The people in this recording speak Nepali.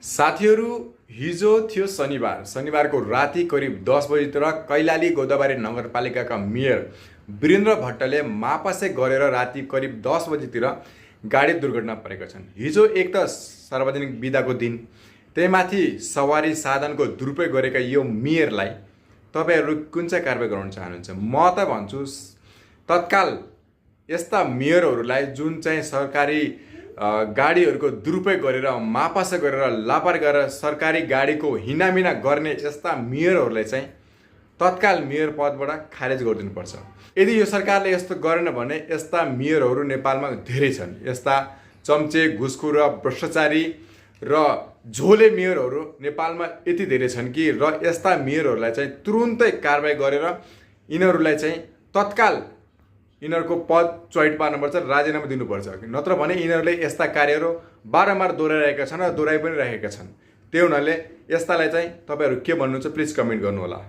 साथीहरू, हिजो थियो शनिबारको राति करिब 10 बजीतिर कैलाली गोदावरी नगरपालिकाका मेयर वीरेन्द्र भट्टले मापासे गरेर राति करिब 10 बजीतिर गाडी दुर्घटना परेका छन्। हिजो एक त सार्वजनिक बिदाको दिन, त्यहीमाथि सवारी साधनको दुरुपयोग गरेका यो मेयरलाई तपाईहरू कुन चाहिँ कारबाही गराउन चाहनुहुन्छ? म त भन्छु तत्काल यस्ता मेयरहरूलाई जुन चाहिँ सरकारी गाडीहरूको दुरुपयोग गरेर मापासा गरेर लापरवाही गरेर सरकारी गाडीको हिनामिना गर्ने यस्ता मेयरहरूलाई चाहिँ तत्काल मेयर पदबाट खारेज गरिदिनुपर्छ। यदि यो सरकारले यस्तो गरेन भने यस्ता मेयरहरू नेपालमा धेरै छन्। यस्ता चम्चे, घुसखोर र भ्रष्टाचारी र झोले मेयरहरू नेपालमा यति धेरै छन् कि र यस्ता मेयरहरूलाई चाहिँ तुरुन्तै कारबाही गरेर यिनीहरूलाई चाहिँ तत्काल यिनीहरूको पद चोइट पार्नुपर्छ, राजीनामा दिनुपर्छ। नत्र भने यिनीहरूले यस्ता कार्यहरू बारम्बार दोहोऱ्याइरहेका छन् र दोहोऱ्याइ पनि रहेका छन्। त्यही हुनाले यस्तालाई चाहिँ तपाईहरू के भन्नुहुन्छ प्लिज कमेन्ट गर्नुहोला।